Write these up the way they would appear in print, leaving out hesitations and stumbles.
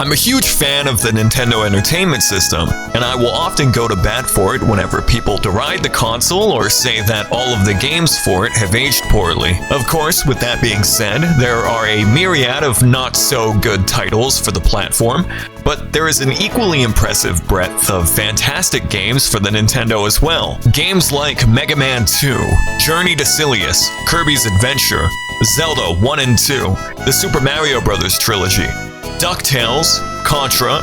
I'm a huge fan of the Nintendo Entertainment System, and I will often go to bat for it whenever people deride the console or say that all of the games for it have aged poorly. Of course, with that being said, there are a myriad of not-so-good titles for the platform, but there is an equally impressive breadth of fantastic games for the Nintendo as well. Games like Mega Man 2, Journey to Silius, Kirby's Adventure, Zelda 1 and 2, the Super Mario Bros. Trilogy, DuckTales, Contra,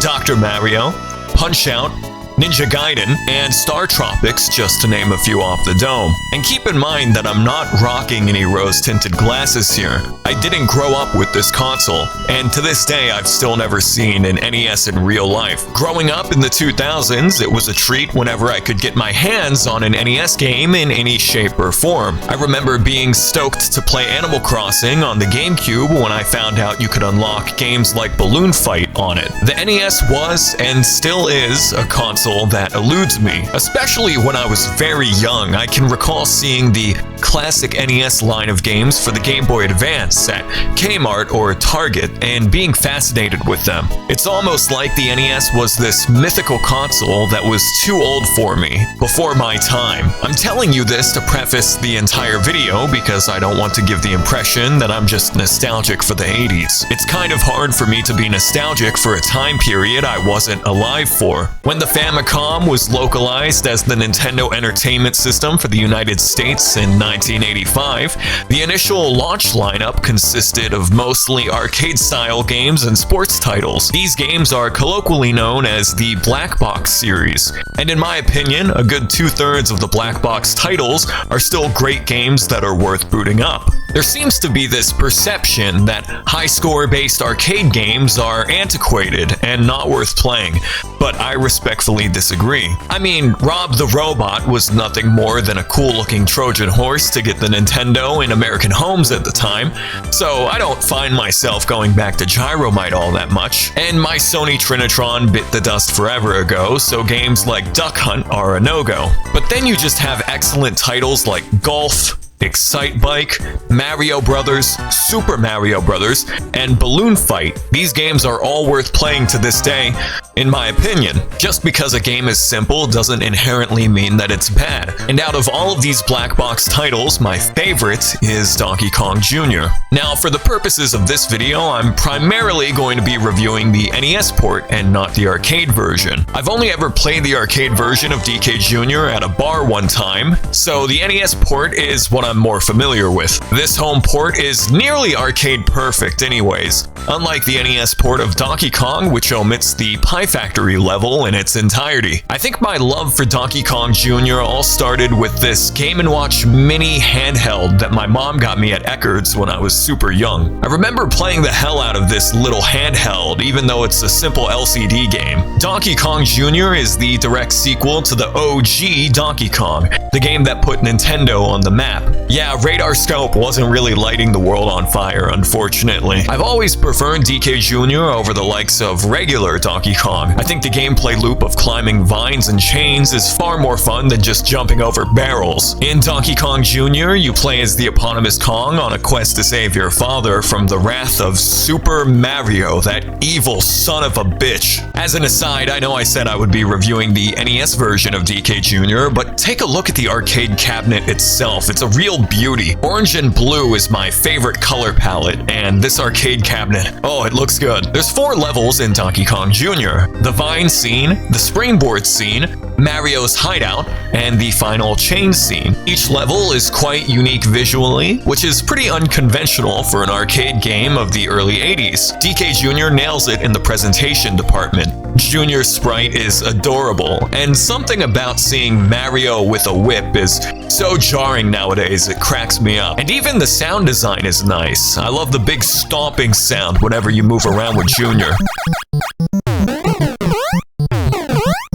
Dr. Mario, Punch-Out!, Ninja Gaiden, and Star Tropics, just to name a few off the dome. And keep in mind that I'm not rocking any rose-tinted glasses here. I didn't grow up with this console, and to this day I've still never seen an NES in real life. Growing up in the 2000s, it was a treat whenever I could get my hands on an NES game in any shape or form. I remember being stoked to play Animal Crossing on the GameCube when I found out you could unlock games like Balloon Fight on it. The NES was, and still is, a console that eludes me, especially when I was very young. I can recall seeing the classic NES line of games for the Game Boy Advance at Kmart or Target and being fascinated with them. It's almost like the NES was this mythical console that was too old for me, before my time. I'm telling you this to preface the entire video because I don't want to give the impression that I'm just nostalgic for the 80s. It's kind of hard for me to be nostalgic for a time period I wasn't alive for. When the Famicom was localized as the Nintendo Entertainment System for the United States in 1985, the initial launch lineup consisted of mostly arcade-style games and sports titles. These games are colloquially known as the Black Box series, and in my opinion, a good 2/3 of the Black Box titles are still great games that are worth booting up. There seems to be this perception that high-score-based arcade games are antiquated and not worth playing, but I respectfully disagree. I mean, Rob the Robot was nothing more than a cool-looking Trojan horse to get the Nintendo in American homes at the time, so I don't find myself going back to Gyromite all that much, and my Sony Trinitron bit the dust forever ago, so games like Duck Hunt are a no-go. But then you just have excellent titles like Golf, Excite Bike, Mario Brothers, Super Mario Brothers, and Balloon Fight. These games are all worth playing to this day, in my opinion. Just because a game is simple doesn't inherently mean that it's bad. And out of all of these black box titles, my favorite is Donkey Kong Jr. Now, for the purposes of this video, I'm primarily going to be reviewing the NES port and not the arcade version. I've only ever played the arcade version of DK Jr. at a bar one time, so the NES port is what I'm more familiar with. This home port is nearly arcade perfect anyways, unlike the NES port of Donkey Kong, which omits the Pie Factory level in its entirety. I think my love for Donkey Kong Jr. all started with this Game & Watch mini handheld that my mom got me at Eckerd's when I was super young. I remember playing the hell out of this little handheld, even though it's a simple LCD game. Donkey Kong Jr. is the direct sequel to the OG Donkey Kong, the game that put Nintendo on the map. Yeah, Radar Scope wasn't really lighting the world on fire, unfortunately. I've always preferred DK Jr. over the likes of regular Donkey Kong. I think the gameplay loop of climbing vines and chains is far more fun than just jumping over barrels. In Donkey Kong Jr., you play as the eponymous Kong on a quest to save your father from the wrath of Super Mario, that evil son of a bitch. As an aside, I know I said I would be reviewing the NES version of DK Jr., but take a look at the arcade cabinet itself. It's a real beauty. Orange and blue is my favorite color palette, and this arcade cabinet, oh, it looks good. There's 4 levels in Donkey Kong Jr. The Vine scene, the Springboard scene, Mario's Hideout, and the final chain scene. Each level is quite unique visually, which is pretty unconventional for an arcade game of the early 80s. DK Jr. nails it in the presentation department. Junior's sprite is adorable, and something about seeing Mario with a whip is so jarring nowadays it cracks me up. And even the sound design is nice. I love the big stomping sound whenever you move around with Junior.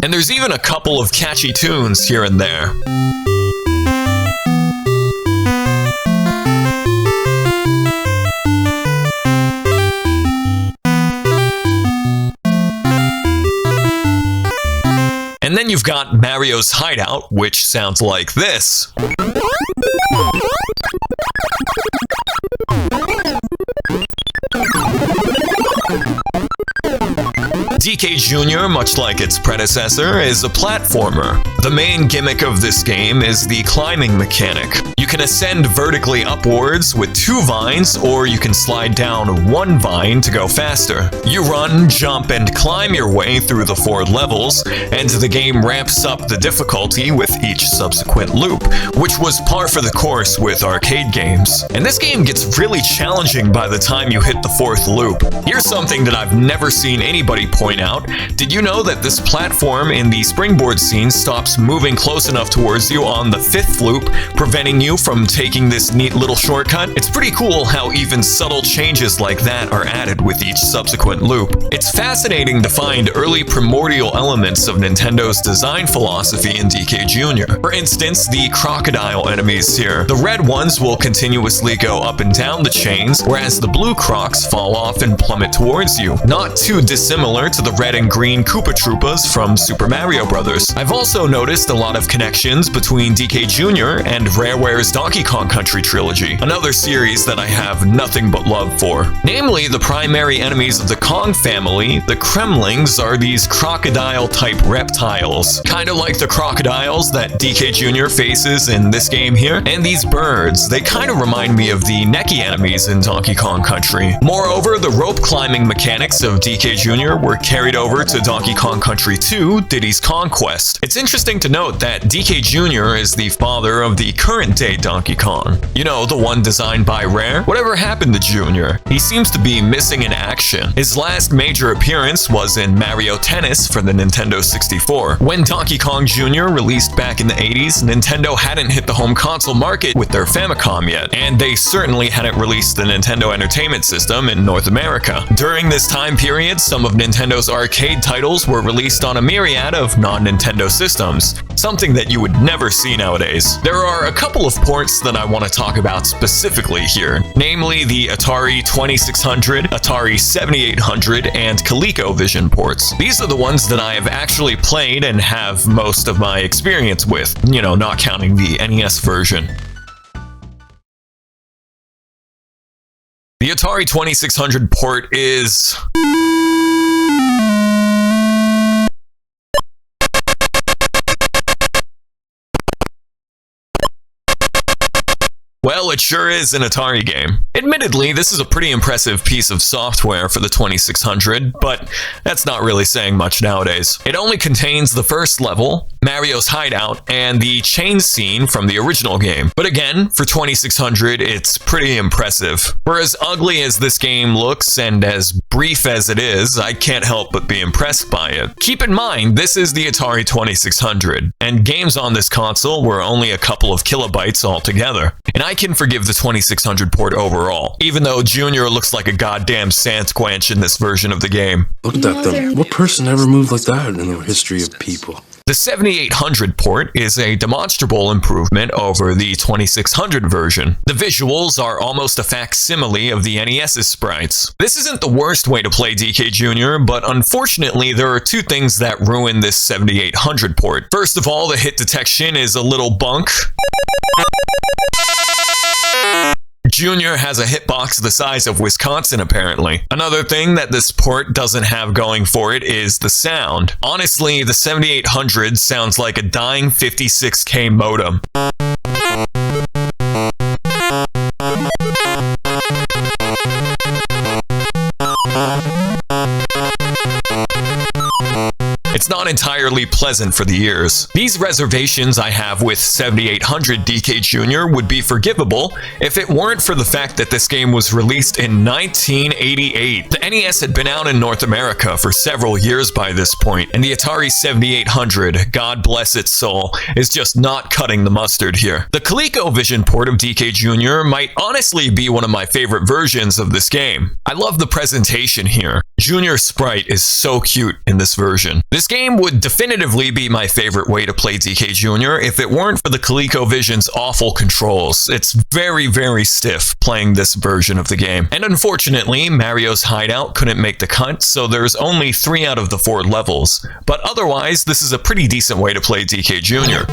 And there's even a couple of catchy tunes here and there. And then you've got Mario's Hideout, which sounds like this. DK Jr., much like its predecessor, is a platformer. The main gimmick of this game is the climbing mechanic. You can ascend vertically upwards with 2 vines, or you can slide down 1 vine to go faster. You run, jump, and climb your way through the 4 levels, and the game ramps up the difficulty with each subsequent loop, which was par for the course with arcade games. And this game gets really challenging by the time you hit the 4th loop. Here's something that I've never seen anybody point out. Did you know that this platform in the springboard scene stops moving close enough towards you on the 5th loop, preventing you from taking this neat little shortcut? It's pretty cool how even subtle changes like that are added with each subsequent loop. It's fascinating to find early primordial elements of Nintendo's design philosophy in DK Jr. For instance, the crocodile enemies here. The red ones will continuously go up and down the chains, whereas the blue crocs fall off and plummet towards you. Not too dissimilar to the red and green Koopa Troopas from Super Mario Bros. I've also noticed a lot of connections between DK Jr. and Rareware's Donkey Kong Country trilogy, another series that I have nothing but love for. Namely, the primary enemies of the Kong family, the Kremlings, are these crocodile-type reptiles, kind of like the crocodiles that DK Jr. faces in this game here. And these birds, they kind of remind me of the Neki enemies in Donkey Kong Country. Moreover, the rope climbing mechanics of DK Jr. were carried over to Donkey Kong Country 2, Diddy's Conquest. It's interesting to note that DK Jr. is the father of the current-day Donkey Kong. You know, the one designed by Rare? Whatever happened to Jr.? He seems to be missing in action. His last major appearance was in Mario Tennis for the Nintendo 64. When Donkey Kong Jr. released back in the 80s, Nintendo hadn't hit the home console market with their Famicom yet, and they certainly hadn't released the Nintendo Entertainment System in North America. During this time period, some of Nintendo's arcade titles were released on a myriad of non-Nintendo systems, something that you would never see nowadays. There are a couple of ports that I want to talk about specifically here, namely the Atari 2600, Atari 7800, and ColecoVision ports. These are the ones that I have actually played and have most of my experience with, you know, not counting the NES version. The Atari 2600 port is... well, it sure is an Atari game. Admittedly, this is a pretty impressive piece of software for the 2600, but that's not really saying much nowadays. It only contains the first level, Mario's hideout, and the chain scene from the original game. But again, for 2600, it's pretty impressive. For as ugly as this game looks and as brief as it is, I can't help but be impressed by it. Keep in mind, this is the Atari 2600, and games on this console were only a couple of kilobytes altogether. And I can forgive the 2600 port overall, even though Junior looks like a goddamn Sasquatch in this version of the game. Look at that thing. What person ever moved like that in the history of people? The 7800 port is a demonstrable improvement over the 2600 version. The visuals are almost a facsimile of the NES's sprites. This isn't the worst way to play DK Jr., but unfortunately there are two things that ruin this 7800 port. First of all, the hit detection is a little bunk. Junior has a hitbox the size of Wisconsin, apparently. Another thing that this port doesn't have going for it is the sound. Honestly, the 7800 sounds like a dying 56K modem. It's not entirely pleasant for the ears. These reservations I have with 7800 DK Jr. would be forgivable if it weren't for the fact that this game was released in 1988. The NES had been out in North America for several years by this point, and the Atari 7800, God bless its soul, is just not cutting the mustard here. The ColecoVision port of DK Jr. might honestly be one of my favorite versions of this game. I love the presentation here. Junior's sprite is so cute in this version. This game would definitively be my favorite way to play DK Jr. if it weren't for the ColecoVision's awful controls. It's very, very stiff playing this version of the game. And unfortunately, Mario's hideout couldn't make the cut, so there's only 3 out of the 4 levels. But otherwise, this is a pretty decent way to play DK Jr.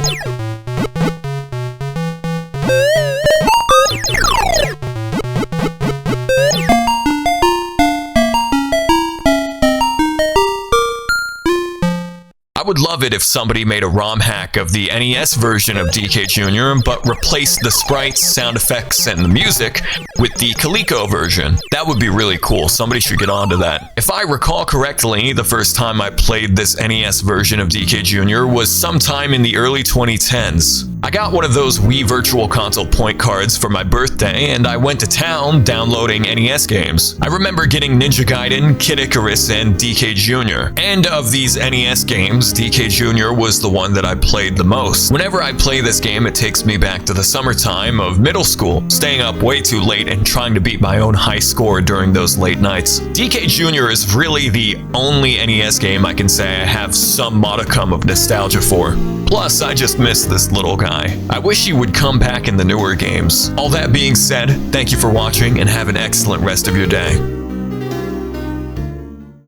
would love it if somebody made a ROM hack of the NES version of DK Jr., but replaced the sprites, sound effects, and the music with the Coleco version. That would be really cool. Somebody should get onto that. If I recall correctly, the first time I played this NES version of DK Jr. was sometime in the early 2010s. I got one of those Wii Virtual Console point cards for my birthday, and I went to town downloading NES games. I remember getting Ninja Gaiden, Kid Icarus, and DK Jr. And of these NES games, DK Jr. was the one that I played the most. Whenever I play this game, it takes me back to the summertime of middle school, staying up way too late and trying to beat my own high score during those late nights. DK Jr. is really the only NES game I can say I have some modicum of nostalgia for. Plus, I just miss this little guy. I wish he would come back in the newer games. All that being said, thank you for watching and have an excellent rest of your day.